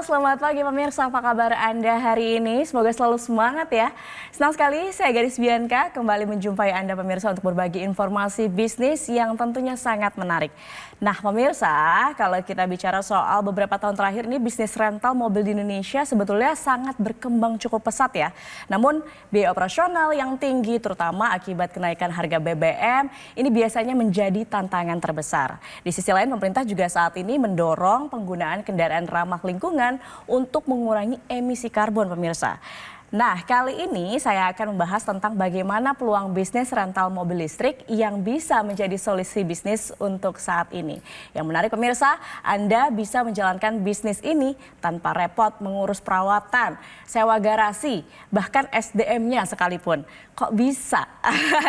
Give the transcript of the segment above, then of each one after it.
selamat pagi pemirsa, apa kabar Anda hari ini? Semoga selalu semangat ya. Senang sekali saya Gadis Bianca kembali menjumpai Anda pemirsa untuk berbagi informasi bisnis yang tentunya sangat menarik. Nah pemirsa, kalau kita bicara soal beberapa tahun terakhir ini bisnis rental mobil di Indonesia sebetulnya sangat berkembang cukup pesat ya. Namun biaya operasional yang tinggi terutama akibat kenaikan harga BBM ini biasanya menjadi tantangan terbesar. Di sisi lain pemerintah juga saat ini mendorong penggunaan kendaraan ramah lingkungan untuk mengurangi emisi karbon pemirsa. Nah kali ini saya akan membahas tentang bagaimana peluang bisnis rental mobil listrik yang bisa menjadi solusi bisnis untuk saat ini. Yang menarik pemirsa, Anda bisa menjalankan bisnis ini tanpa repot mengurus perawatan, sewa garasi, bahkan SDM-nya sekalipun. Kok bisa?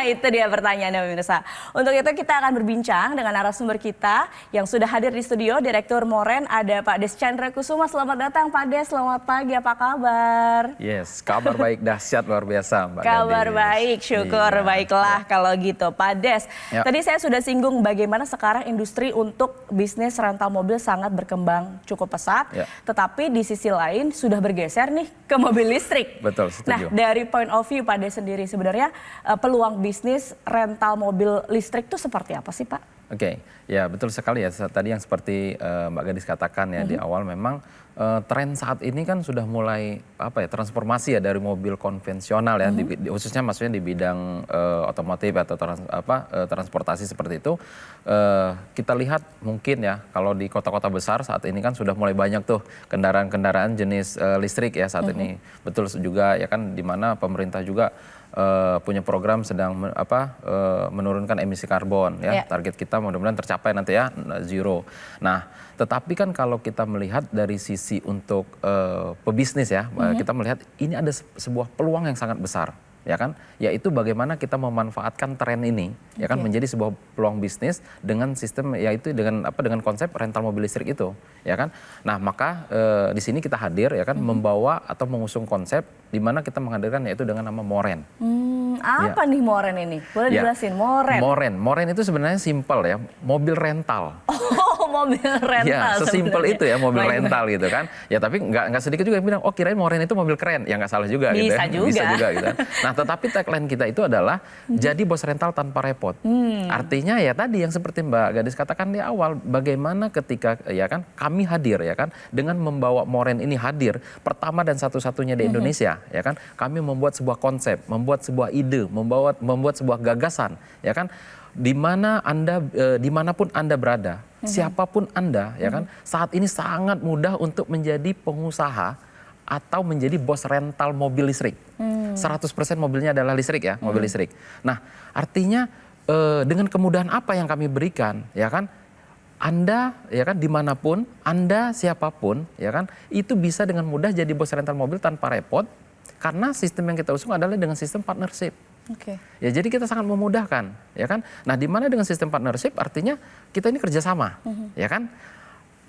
Itu dia pertanyaannya pemirsa. Untuk itu kita akan berbincang dengan narasumber kita yang sudah hadir di studio, Direktur Moren, ada Pak Des Chandra Kusuma. Selamat datang Pak Des, selamat pagi, apa kabar? Yes, kabar baik dahsyat luar biasa Mbak Kabar Gadis. baik, syukur baiklah kalau gitu. Pak Des, tadi saya sudah singgung bagaimana sekarang industri untuk bisnis rental mobil sangat berkembang cukup pesat. Tetapi di sisi lain sudah bergeser nih ke mobil listrik. Betul, setuju. Nah dari point of view Pak Des sendiri sebenarnya peluang bisnis rental mobil listrik itu seperti apa sih Pak? Oke, ya betul sekali ya. Tadi yang seperti Mbak Gadis katakan ya di awal memang tren saat ini kan sudah mulai transformasi ya dari mobil konvensional ya, khususnya maksudnya di bidang otomotif atau transportasi seperti itu. Kita lihat mungkin ya kalau di kota-kota besar saat ini kan sudah mulai banyak tuh kendaraan-kendaraan jenis listrik ya saat ini. Betul juga ya kan, di mana pemerintah juga punya program sedang menurunkan emisi karbon ya. Target kita mudah-mudahan tercapai nanti ya, zero. Nah, tetapi kan kalau kita melihat dari sisi untuk pebisnis ya, kita melihat ini ada sebuah peluang yang sangat besar ya kan, yaitu bagaimana kita memanfaatkan tren ini ya kan menjadi sebuah peluang bisnis dengan sistem, yaitu dengan konsep rental mobil listrik itu ya kan. Nah maka di sini kita hadir ya kan, membawa atau mengusung konsep di mana kita menghadirkan yaitu dengan nama Moren. Apa nih Moren ini? Boleh dijelasin Moren? Moren itu sebenarnya simpel ya, mobil rental. Oh, mobil rental. Ya, sesimpel itu ya, mobil rental gitu kan. Ya tapi nggak sedikit juga yang bilang, oh kirain Moren itu mobil keren. Ya nggak salah juga gitu ya. Bisa juga gitu. Nah tetapi tagline kita itu adalah jadi bos rental tanpa repot. Artinya ya tadi yang seperti Mbak Gadis katakan di awal, bagaimana ketika ya kan kami hadir ya kan, dengan membawa Moren ini hadir pertama dan satu-satunya di Indonesia ya kan. Kami membuat sebuah konsep, membuat sebuah ide, membuat sebuah gagasan ya kan. Dimanapun Anda berada, siapapun Anda ya kan, saat ini sangat mudah untuk menjadi pengusaha atau menjadi bos rental mobil listrik. 100% mobilnya adalah listrik ya, mobil listrik. Nah artinya dengan kemudahan apa yang kami berikan ya kan, Anda ya kan dimanapun Anda, siapapun ya kan, itu bisa dengan mudah jadi bos rental mobil tanpa repot, karena sistem yang kita usung adalah dengan sistem partnership. Ya jadi kita sangat memudahkan ya kan. Nah di mana dengan sistem partnership artinya kita ini kerjasama ya kan.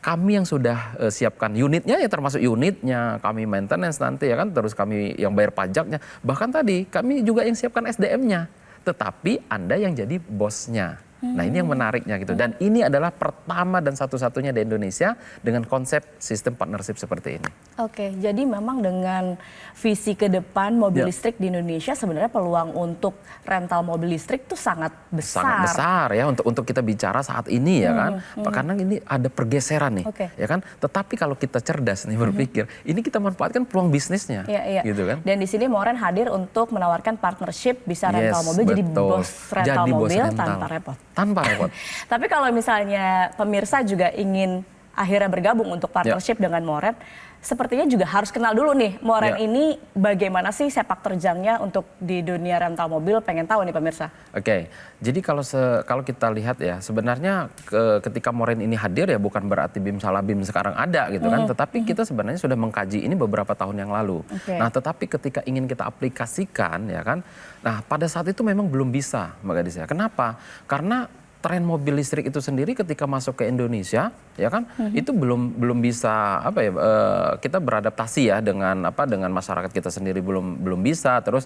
Kami yang sudah siapkan unitnya ya, termasuk unitnya, kami maintenance nanti ya kan, terus kami yang bayar pajaknya, bahkan tadi kami juga yang siapkan SDM-nya, tetapi Anda yang jadi bosnya. Nah ini yang menariknya gitu, dan ini adalah pertama dan satu-satunya di Indonesia dengan konsep sistem partnership seperti ini. Oke, jadi memang dengan visi ke depan mobil listrik di Indonesia sebenarnya peluang untuk rental mobil listrik itu sangat besar. Sangat besar ya untuk kita bicara saat ini ya kan, karena ini ada pergeseran nih ya kan. Tetapi kalau kita cerdas nih berpikir, ini kita manfaatkan peluang bisnisnya, gitu kan. Dan di sini Moren hadir untuk menawarkan partnership, bisa rental mobil jadi bos rental mobil tanpa repot. Tanpa repot. Tapi kalau misalnya pemirsa juga ingin akhirnya bergabung untuk partnership dengan Moren, sepertinya juga harus kenal dulu nih Moren ini bagaimana sih sepak terjangnya untuk di dunia rental mobil, pengen tahu nih pemirsa. Oke, jadi kalau kita lihat ya, sebenarnya ketika Moren ini hadir ya bukan berarti BIM salah BIM sekarang ada gitu kan, tetapi kita sebenarnya sudah mengkaji ini beberapa tahun yang lalu. Nah tetapi ketika ingin kita aplikasikan ya kan, nah pada saat itu memang belum bisa Mbak Gadis ya. Kenapa? Karena tren mobil listrik itu sendiri ketika masuk ke Indonesia ya kan, itu belum bisa kita beradaptasi ya dengan masyarakat kita sendiri, belum bisa, terus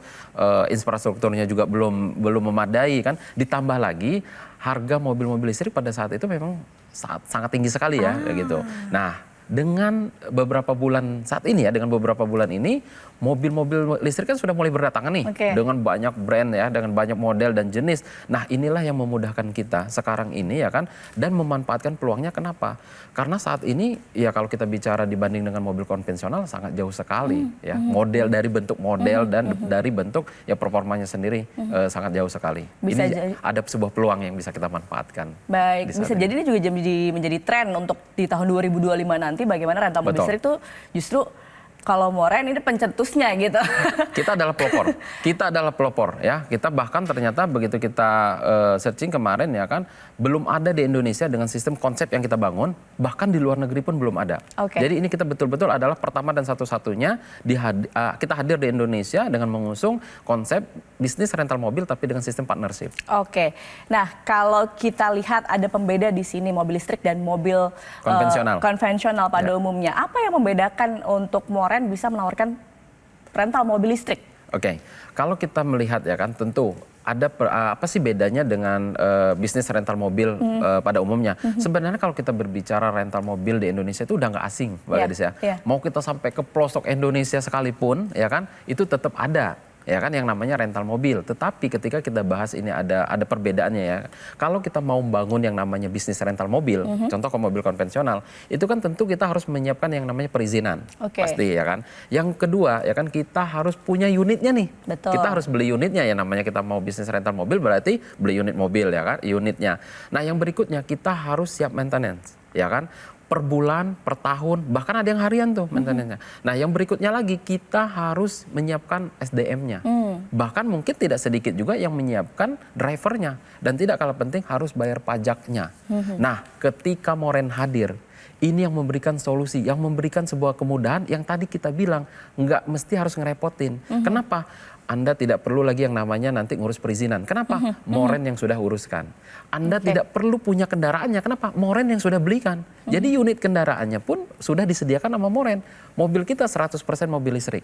infrastrukturnya juga belum memadai kan, ditambah lagi harga mobil-mobil listrik pada saat itu memang sangat tinggi sekali ya gitu. Nah dengan beberapa bulan saat ini ya, dengan beberapa bulan ini mobil-mobil listrik kan sudah mulai berdatangan nih dengan banyak brand ya, dengan banyak model dan jenis. Nah, inilah yang memudahkan kita sekarang ini ya kan, dan memanfaatkan peluangnya. Kenapa? Karena saat ini ya kalau kita bicara dibanding dengan mobil konvensional sangat jauh sekali ya. Model dari bentuk model dan dari bentuk ya performanya sendiri sangat jauh sekali. Bisa ini ada sebuah peluang yang bisa kita manfaatkan. Baik, bisa jadi ini juga menjadi tren untuk di tahun 2025 nanti bagaimana rental mobil listrik itu justru kalau Moren ini pencetusnya gitu. Kita adalah pelopor ya. Kita bahkan ternyata begitu kita searching kemarin ya kan, belum ada di Indonesia dengan sistem konsep yang kita bangun, bahkan di luar negeri pun belum ada. Jadi ini kita betul-betul adalah pertama dan satu-satunya kita hadir di Indonesia dengan mengusung konsep bisnis rental mobil tapi dengan sistem partnership. Nah kalau kita lihat ada pembeda di sini mobil listrik dan mobil konvensional pada umumnya. Apa yang membedakan untuk Moren bisa menawarkan rental mobil listrik? Kalau kita melihat ya kan, tentu ada apa sih bedanya dengan bisnis rental mobil pada umumnya? Sebenarnya kalau kita berbicara rental mobil di Indonesia itu udah nggak asing, Mbak Gadis ya. Mau kita sampai ke pelosok Indonesia sekalipun, ya kan, itu tetap ada. Ya kan yang namanya rental mobil. Tetapi ketika kita bahas ini ada perbedaannya ya. Kalau kita mau membangun yang namanya bisnis rental mobil, contoh ke mobil konvensional, itu kan tentu kita harus menyiapkan yang namanya perizinan. Pasti ya kan. Yang kedua ya kan kita harus punya unitnya nih. Kita harus beli unitnya ya, namanya kita mau bisnis rental mobil berarti beli unit mobil ya kan, unitnya. Nah, yang berikutnya kita harus siap maintenance, ya kan? Per bulan, per tahun, bahkan ada yang harian tuh maintenance-nya. Nah, yang berikutnya lagi kita harus menyiapkan SDM-nya. Bahkan mungkin tidak sedikit juga yang menyiapkan drivernya. Dan tidak kalah penting harus bayar pajaknya. Nah, ketika Moren hadir, ini yang memberikan solusi, yang memberikan sebuah kemudahan yang tadi kita bilang nggak mesti harus ngerepotin. Kenapa? Anda tidak perlu lagi yang namanya nanti ngurus perizinan. Kenapa? Moren yang sudah uruskan. Anda tidak perlu punya kendaraannya. Kenapa? Moren yang sudah belikan. Jadi unit kendaraannya pun sudah disediakan sama Moren. Mobil kita 100% mobil listrik.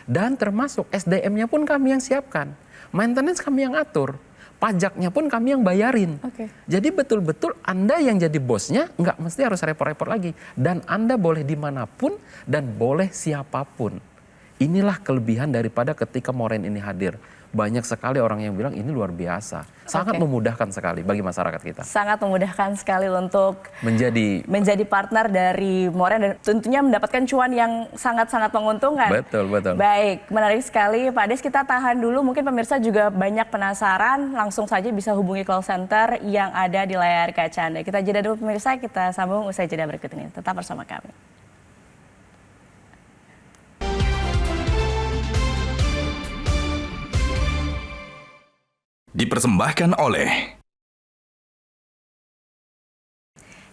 Dan termasuk SDM-nya pun kami yang siapkan. Maintenance kami yang atur. Pajaknya pun kami yang bayarin. Jadi betul-betul Anda yang jadi bosnya nggak mesti harus repot-repot lagi. Dan Anda boleh dimanapun dan boleh siapapun. Inilah kelebihan daripada ketika Moren ini hadir. Banyak sekali orang yang bilang ini luar biasa. Sangat memudahkan sekali bagi masyarakat kita. Sangat memudahkan sekali untuk menjadi partner dari Moren dan tentunya mendapatkan cuan yang sangat-sangat menguntungkan. Betul. Baik, menarik sekali Pak Des, kita tahan dulu. Mungkin pemirsa juga banyak penasaran, langsung saja bisa hubungi call center yang ada di layar kaca Anda. Kita jeda dulu pemirsa, kita sambung usai jeda berikut ini. Tetap bersama kami. Dipersembahkan oleh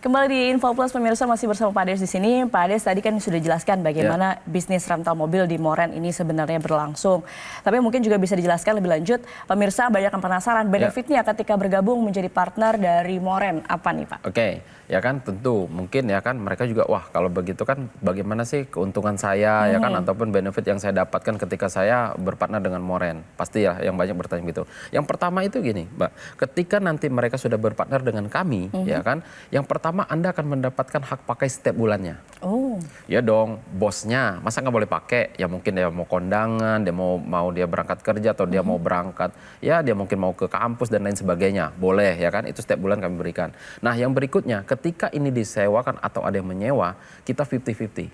Kembali di Info Plus pemirsa, masih bersama Pak Des di sini. Pak Des tadi kan sudah jelaskan bagaimana bisnis rental mobil di Moren ini sebenarnya berlangsung. Tapi mungkin juga bisa dijelaskan lebih lanjut. Pemirsa banyak yang penasaran benefitnya ketika bergabung menjadi partner dari Moren. Apa nih Pak? Ya kan tentu mungkin ya kan mereka juga wah kalau begitu kan bagaimana sih keuntungan saya ya kan ataupun benefit yang saya dapatkan ketika saya berpartner dengan Moren. Pasti ya yang banyak bertanya gitu. Yang pertama itu gini Mbak, ketika nanti mereka sudah berpartner dengan kami ya kan, yang pertama Anda akan mendapatkan hak pakai setiap bulannya. Ya dong, bosnya masa nggak boleh pakai? Ya mungkin dia mau kondangan, dia mau dia berangkat kerja atau dia mau berangkat, ya dia mungkin mau ke kampus dan lain sebagainya. Boleh ya kan, itu setiap bulan kami berikan. Nah yang berikutnya, ketika ini disewakan atau ada yang menyewa, kita 50-50.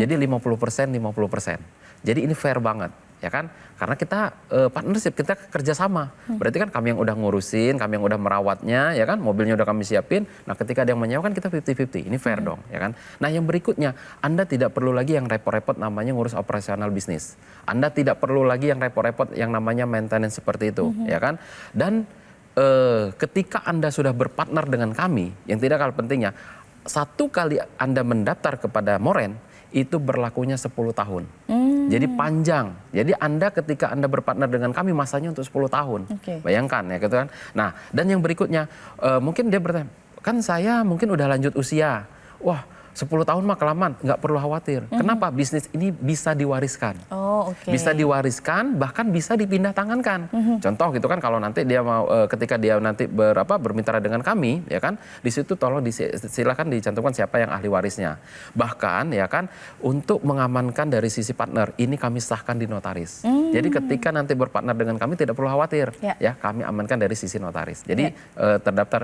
Jadi 50%, 50%. Jadi ini fair banget. Ya kan, karena kita partnership, kita kerjasama. Berarti kan kami yang udah ngurusin, kami yang udah merawatnya, ya kan, mobilnya udah kami siapin. Nah, ketika ada yang menyewa kan kita 50-50, ini fair dong, ya kan. Nah, yang berikutnya, Anda tidak perlu lagi yang repot-repot namanya ngurus operasional bisnis. Anda tidak perlu lagi yang repot-repot yang namanya maintenance seperti itu, ya kan. Dan ketika Anda sudah berpartner dengan kami, yang tidak kalah pentingnya, satu kali Anda mendaftar kepada Moren, itu berlakunya 10 tahun. Jadi panjang. Jadi Anda ketika Anda berpartner dengan kami masanya untuk 10 tahun. Bayangkan ya gitu kan. Nah, dan yang berikutnya mungkin dia bertanya, kan saya mungkin udah lanjut usia. Wah, 10 tahun mah kelamaan, nggak perlu khawatir. Kenapa? Bisnis ini bisa diwariskan. Oh, oke. Bisa diwariskan, bahkan bisa dipindah tangankan. Contoh gitu kan, kalau nanti dia mau ketika dia nanti bermitra dengan kami, ya kan, di situ tolong silakan dicantumkan siapa yang ahli warisnya. Bahkan ya kan, untuk mengamankan dari sisi partner, ini kami sahkan di notaris. Jadi ketika nanti berpartner dengan kami tidak perlu khawatir, ya kami amankan dari sisi notaris. Jadi terdaftar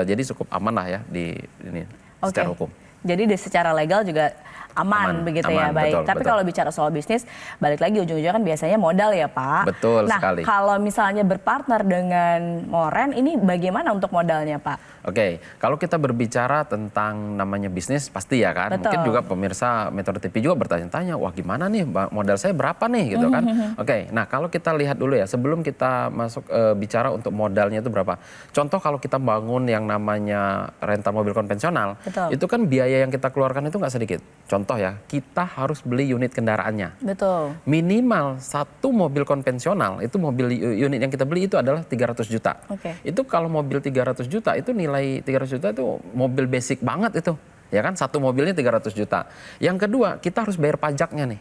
jadi cukup aman lah ya di ini. Secara hukum. Jadi secara legal juga aman begitu ya, baik. Betul, tapi kalau bicara soal bisnis, balik lagi ujung-ujungnya kan biasanya modal ya Pak. Betul sekali. Nah kalau misalnya berpartner dengan Moren, ini bagaimana untuk modalnya Pak? Oke, kalau kita berbicara tentang namanya bisnis pasti ya kan, Betul. mungkin juga pemirsa Metro TV juga bertanya-tanya, wah gimana nih modal saya berapa nih gitu kan. Oke, nah kalau kita lihat dulu ya, sebelum kita masuk bicara untuk modalnya itu berapa. Contoh kalau kita bangun yang namanya rental mobil konvensional, Betul. itu kan biaya yang kita keluarkan itu nggak sedikit. Contoh ya, kita harus beli unit kendaraannya. Betul. Minimal satu mobil konvensional, itu mobil unit yang kita beli itu adalah 300 juta. Oke. Itu kalau mobil 300 juta itu nilai 300 juta itu mobil basic banget itu. Ya kan, satu mobilnya 300 juta. Yang kedua, kita harus bayar pajaknya nih.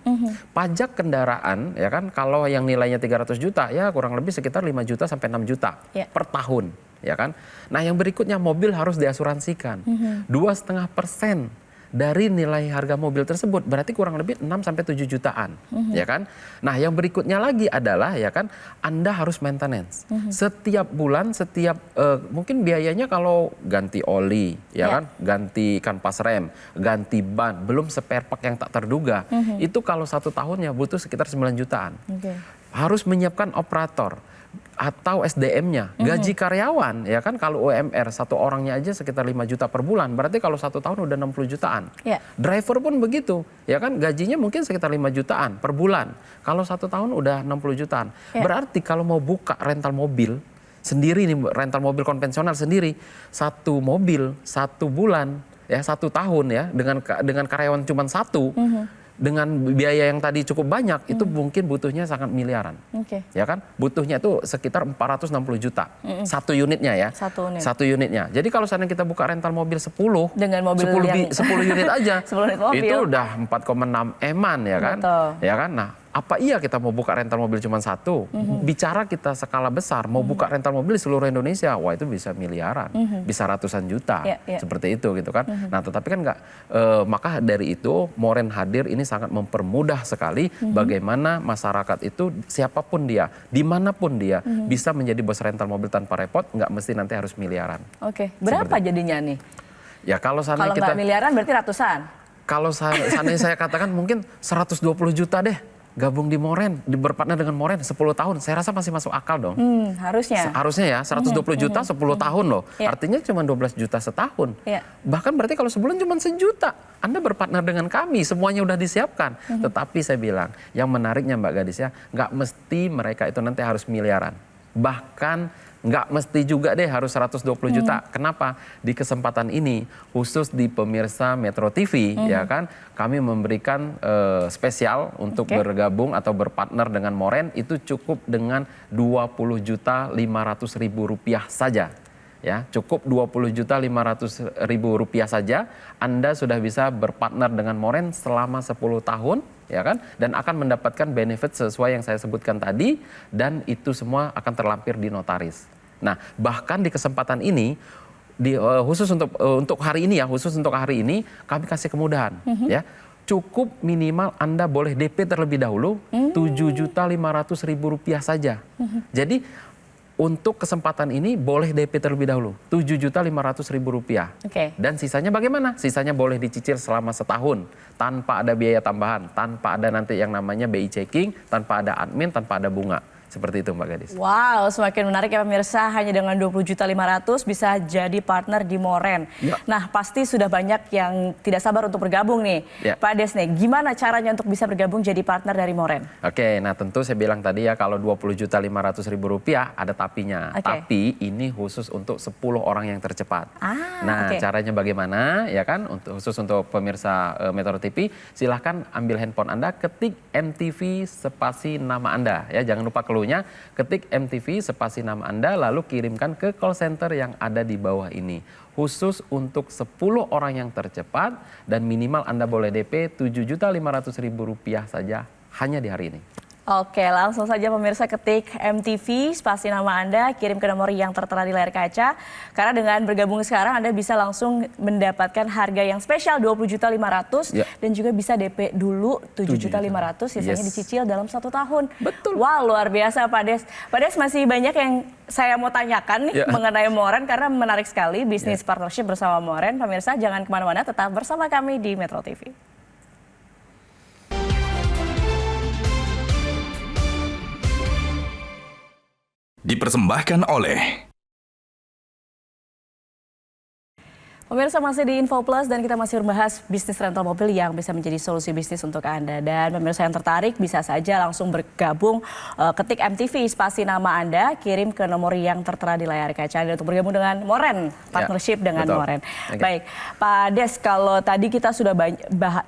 Pajak kendaraan, ya kan, kalau yang nilainya 300 juta, ya kurang lebih sekitar 5 juta sampai 6 juta per tahun. Ya kan. Nah yang berikutnya, mobil harus diasuransikan. 2,5% dari nilai harga mobil tersebut, berarti kurang lebih 6 sampai 7 jutaan, ya kan? Nah, yang berikutnya lagi adalah ya kan, Anda harus maintenance. Setiap bulan, mungkin biayanya kalau ganti oli, ya kan, ganti kanvas rem, ganti ban, belum spare part yang tak terduga. Itu kalau 1 tahunnya butuh sekitar 9 jutaan. Harus menyiapkan operator atau SDM-nya, gaji karyawan, ya kan, kalau UMR satu orangnya aja sekitar 5 juta per bulan, berarti kalau 1 tahun udah 60 jutaan. Driver pun begitu, ya kan, gajinya mungkin sekitar 5 jutaan per bulan, kalau 1 tahun udah 60 jutaan. Berarti kalau mau buka rental mobil sendiri nih, rental mobil konvensional sendiri, 1 mobil 1 bulan, ya 1 tahun ya, dengan karyawan cuma 1, dengan biaya yang tadi cukup banyak, itu mungkin butuhnya sangat miliaran. Ya kan? Butuhnya itu sekitar 460 juta. Satu unitnya ya. Satu unitnya. Jadi kalau seandainya kita buka rental mobil 10, dengan mobil 10 unit aja, 10 unit mobil. itu udah 4,6 eman ya kan? Betul. Ya kan? Nah, apa iya kita mau buka rental mobil cuma 1? Bicara kita skala besar, mau buka rental mobil di seluruh Indonesia, wah itu bisa miliaran, bisa ratusan juta, seperti itu gitu kan. Nah tetapi kan nggak, maka dari itu Moren hadir ini sangat mempermudah sekali bagaimana masyarakat itu siapapun dia, dimanapun dia, bisa menjadi bos rental mobil tanpa repot, nggak mesti nanti harus miliaran. Berapa jadinya nih? Ya kalau nggak miliaran berarti ratusan? Kalau seandainya saya katakan mungkin 120 juta deh. Gabung di Moren, berpartner dengan Moren 10 tahun, saya rasa masih masuk akal dong. Harusnya. Harusnya ya, 120 juta 10 tahun loh. Artinya cuma 12 juta setahun. Bahkan berarti kalau sebulan cuma 1 juta. Anda berpartner dengan kami, semuanya udah disiapkan. Tetapi saya bilang, yang menariknya Mbak Gadis ya, nggak mesti mereka itu nanti harus miliaran. Bahkan nggak mesti juga deh harus 120 juta. Kenapa? Di kesempatan ini, khusus di pemirsa Metro TV, ya kan, kami memberikan spesial untuk bergabung atau berpartner dengan Moren, itu cukup dengan 20.500.000 rupiah saja. Ya, cukup 20.500.000 rupiah saja, Anda sudah bisa berpartner dengan Moren selama 10 tahun, ya kan, dan akan mendapatkan benefit sesuai yang saya sebutkan tadi, dan itu semua akan terlampir di notaris. Nah, bahkan di kesempatan ini, khusus untuk hari ini ya, kami kasih kemudahan, ya. Cukup minimal Anda boleh DP terlebih dahulu 7.500.000 rupiah saja. Jadi untuk kesempatan ini boleh DP terlebih dahulu 7.500.000 rupiah. Dan sisanya bagaimana? Sisanya boleh dicicil selama setahun tanpa ada biaya tambahan, tanpa ada nanti yang namanya BI checking, tanpa ada admin, tanpa ada bunga. Seperti itu Mbak Gadis. Wow, semakin menarik ya pemirsa, hanya dengan 20.500.000 bisa jadi partner di Moren. Nah pasti sudah banyak yang tidak sabar untuk bergabung nih. Pak Des nih, gimana caranya untuk bisa bergabung jadi partner dari Moren? Oke, nah tentu saya bilang tadi ya, kalau 20.500.000 rupiah ada tapinya. Tapi ini khusus untuk 10 orang yang tercepat. Caranya bagaimana ya kan, khusus untuk pemirsa Metro TV, silahkan ambil handphone Anda, ketik MTV spasi nama Anda ya, jangan lupa closing. caranya ketik MTV spasi nama Anda lalu kirimkan ke call center yang ada di bawah ini. Khusus untuk 10 orang yang tercepat dan minimal Anda boleh DP Rp7.500.000 saja hanya di hari ini. Oke, langsung saja pemirsa ketik MTV, spasi nama Anda, kirim ke nomor yang tertera di layar kaca. Karena dengan bergabung sekarang Anda bisa langsung mendapatkan harga yang spesial Rp20.500.000 dan juga bisa DP dulu Rp7.500.000, sisanya dicicil dalam 1 tahun. Betul. Wah, luar biasa Pak Des. Pak Des, masih banyak yang saya mau tanyakan nih mengenai Moren karena menarik sekali bisnis partnership bersama Moren. Pemirsa jangan kemana-mana, tetap bersama kami di Metro TV. Dipersembahkan oleh Pemirsa masih di Info Plus dan kita masih membahas bisnis rental mobil yang bisa menjadi solusi bisnis untuk Anda. Dan pemirsa yang tertarik bisa saja langsung bergabung, ketik MTV spasi nama Anda, kirim ke nomor yang tertera di layar kaca Anda untuk bergabung dengan Moren, partnership dengan Moren. Baik, Pak Des, kalau tadi kita sudah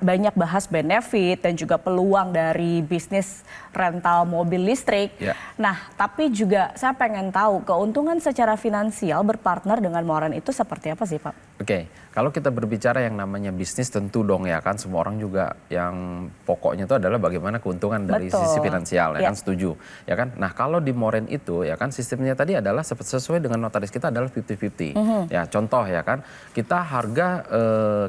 banyak bahas benefit dan juga peluang dari bisnis rental mobil listrik. Nah, tapi juga saya pengen tahu keuntungan secara finansial berpartner dengan Moren itu seperti apa sih, Pak? Oke, kalau kita berbicara yang namanya bisnis tentu dong ya kan semua orang juga yang pokoknya itu adalah bagaimana keuntungan dari sisi finansial ya kan, setuju ya kan. Nah kalau di Moren itu ya kan sistemnya tadi adalah sesuai dengan notaris kita adalah 50-50. Ya contoh ya kan kita harga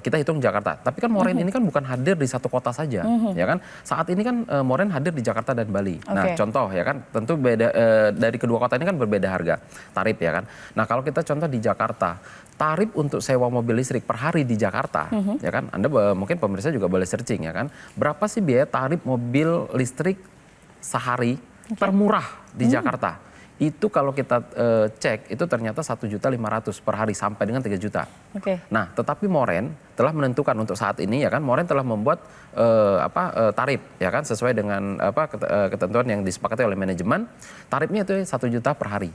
kita hitung Jakarta, tapi kan Moren ini kan bukan hadir di satu kota saja ya kan. Saat ini kan Moren hadir di Jakarta dan Bali. Nah contoh ya kan tentu beda dari kedua kota ini kan berbeda harga tarif ya kan. Nah kalau kita contoh di Jakarta, tarif untuk sewa mobil listrik per hari di Jakarta, ya kan? Anda mungkin pemirsa juga boleh searching ya kan. Berapa sih biaya tarif mobil listrik sehari termurah di Jakarta? Itu kalau kita cek itu ternyata 1.500.000 per hari sampai dengan 3 juta. Nah, tetapi Moren telah menentukan untuk saat ini ya kan Moren telah membuat tarif ya kan sesuai dengan ketentuan yang disepakati oleh manajemen. Tarifnya itu 1 juta per hari.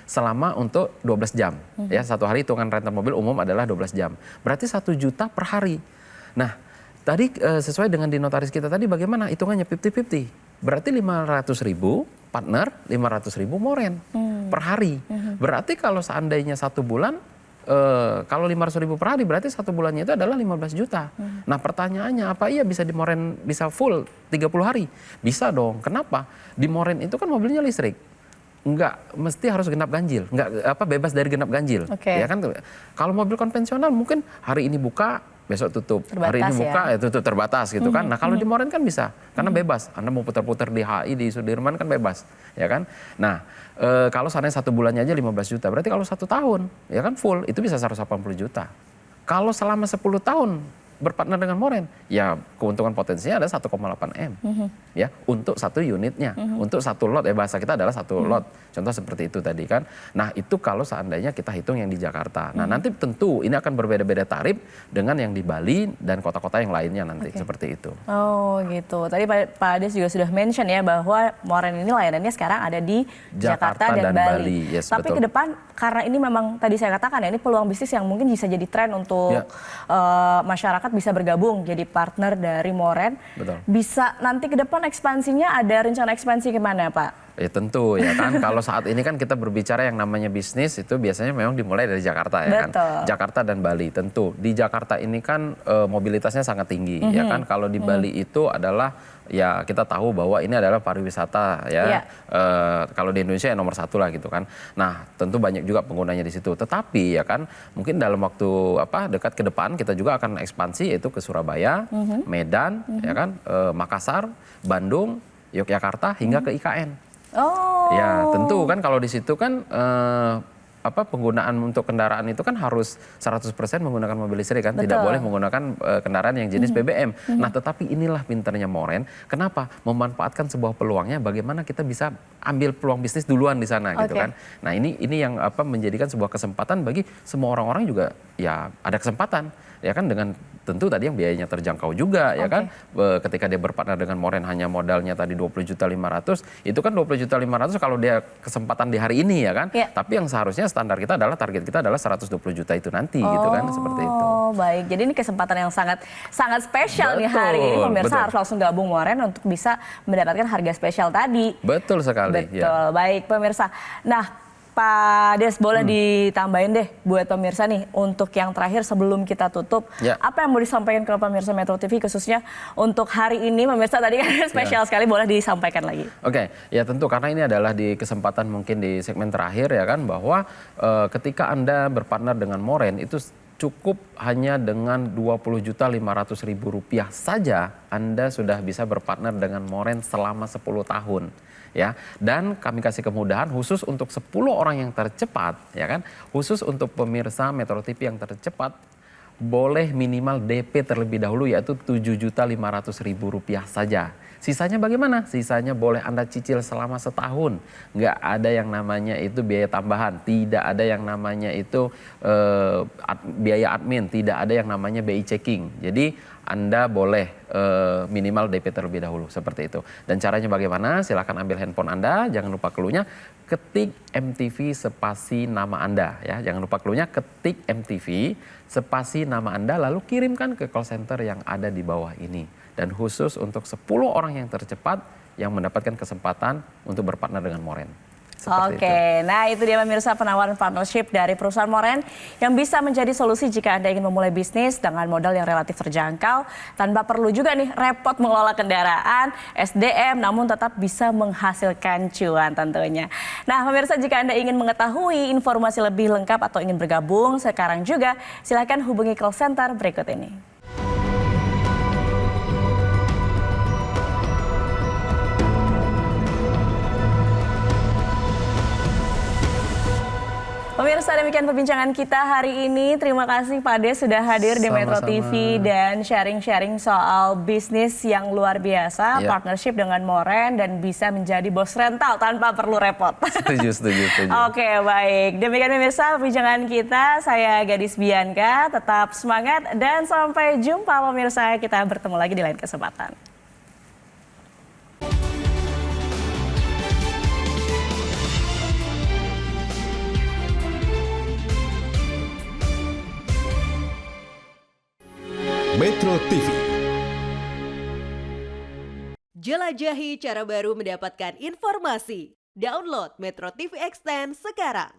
Selama untuk 12 jam. Ya, satu hari hitungan rental mobil umum adalah 12 jam. Berarti 1 juta per hari. Nah, tadi sesuai dengan di notaris kita tadi bagaimana hitungannya 50-50. Berarti 500.000 partner, 500.000 Moren per hari. Berarti kalau seandainya 1 bulan, kalau 500.000 per hari berarti 1 bulannya itu adalah 15 juta. Nah pertanyaannya apa iya bisa di Moren bisa full 30 hari? Bisa dong. Kenapa? Di Moren itu kan mobilnya listrik. Enggak mesti harus genap ganjil, enggak bebas dari genap ganjil. Ya kan kalau mobil konvensional mungkin hari ini buka besok tutup, hari ini buka ya tutup terbatas gitu kan. Nah kalau di Moren kan bisa karena bebas. Anda mau putar-putar di HI di Sudirman kan bebas, ya kan. Nah kalau seandainya 1 bulannya aja 15 juta, berarti kalau 1 tahun ya kan full itu bisa 180 juta. Kalau selama 10 tahun berpartner dengan Moren, ya keuntungan potensinya ada 1,8 M, ya untuk 1 unitnya, untuk 1 lot ya bahasa kita adalah 1 lot, contoh seperti itu tadi kan. Nah itu kalau seandainya kita hitung yang di Jakarta. Nah nanti tentu ini akan berbeda-beda tarif dengan yang di Bali dan kota-kota yang lainnya nanti seperti itu. Oh gitu. Tadi Pak Ades juga sudah mention ya bahwa Moren ini layanannya sekarang ada di Jakarta dan Bali. Yes, tapi ke depan karena ini memang tadi saya katakan ya ini peluang bisnis yang mungkin bisa jadi tren untuk masyarakat bisa bergabung jadi partner dari Moren. Bisa nanti ke depan ekspansinya ada rencana ekspansi kemana Pak? Ya tentu ya kan kalau saat ini kan kita berbicara yang namanya bisnis itu biasanya memang dimulai dari Jakarta ya kan. Jakarta dan Bali tentu. Di Jakarta ini kan mobilitasnya sangat tinggi ya kan. Kalau di Bali itu adalah ya kita tahu bahwa ini adalah pariwisata ya. Kalau di Indonesia ya nomor 1 lah gitu kan. Nah tentu banyak juga penggunanya di situ. Tetapi ya kan mungkin dalam waktu dekat ke depan kita juga akan ekspansi yaitu ke Surabaya, Medan, ya kan, Makassar, Bandung, Yogyakarta hingga ke IKN. Ya tentu kan kalau di situ kan penggunaan untuk kendaraan itu kan harus 100% menggunakan mobil listrik kan, tidak boleh menggunakan kendaraan yang jenis BBM. Nah tetapi inilah pinternya Moren, kenapa? Memanfaatkan sebuah peluangnya, bagaimana kita bisa ambil peluang bisnis duluan di sana gitu kan. Nah ini yang menjadikan sebuah kesempatan bagi semua orang-orang juga ya ada kesempatan ya kan dengan tentu tadi yang biayanya terjangkau juga ya kan. Ketika dia berpartner dengan Moren hanya modalnya tadi 20.500.000 itu kan 20.500.000 kalau dia kesempatan di hari ini ya kan. Tapi yang seharusnya standar kita adalah target kita adalah 120 juta itu nanti gitu kan, seperti itu. Oh baik, jadi ini kesempatan yang sangat spesial nih hari ini, pemirsa betul. harus langsung gabung Moren untuk bisa mendapatkan harga spesial tadi. Betul sekali. Betul, baik pemirsa. Nah Pak Des, boleh ditambahin deh buat pemirsa nih untuk yang terakhir sebelum kita tutup, Ya. apa yang mau disampaikan ke pemirsa Metro TV khususnya untuk hari ini, pemirsa tadi kan spesial sekali, boleh disampaikan lagi. Oke, ya tentu karena ini adalah di kesempatan mungkin di segmen terakhir ya kan, bahwa ketika Anda berpartner dengan Moren itu cukup hanya dengan Rp20.500.000 saja Anda sudah bisa berpartner dengan Moren selama 10 tahun. Ya, dan kami kasih kemudahan khusus untuk 10 orang yang tercepat, ya kan, khusus untuk pemirsa Metro TV yang tercepat boleh minimal DP terlebih dahulu yaitu Rp7.500.000 saja. Sisanya bagaimana? Sisanya boleh Anda cicil selama setahun. Nggak ada yang namanya itu biaya tambahan, tidak ada yang namanya itu biaya admin, tidak ada yang namanya BI checking. Jadi Anda boleh minimal DP terlebih dahulu seperti itu. Dan caranya bagaimana? Silakan ambil handphone Anda, jangan lupa clue-nya, ketik MTV spasi nama Anda ya. Jangan lupa clue-nya, ketik MTV spasi nama Anda lalu kirimkan ke call center yang ada di bawah ini. Dan khusus untuk 10 orang yang tercepat yang mendapatkan kesempatan untuk berpartner dengan Moren. Seperti itu. Nah itu dia pemirsa penawaran partnership dari perusahaan Moren yang bisa menjadi solusi jika Anda ingin memulai bisnis dengan modal yang relatif terjangkau tanpa perlu juga nih repot mengelola kendaraan, SDM, namun tetap bisa menghasilkan cuan tentunya. Nah pemirsa, jika Anda ingin mengetahui informasi lebih lengkap atau ingin bergabung sekarang juga, silakan hubungi call center berikut ini. Pemirsa, demikian perbincangan kita hari ini. Terima kasih Pak Des sudah hadir di Metro Sama-sama. TV dan sharing-sharing soal bisnis yang luar biasa, Ya. partnership dengan Moren dan bisa menjadi bos rental tanpa perlu repot. Setuju. Oke, baik. Demikian pemirsa perbincangan kita. Saya Gadis Bianca, tetap semangat dan sampai jumpa pemirsa. Kita bertemu lagi di lain kesempatan. Metro TV. Jelajahi cara baru mendapatkan informasi. Download Metro TV Extend sekarang.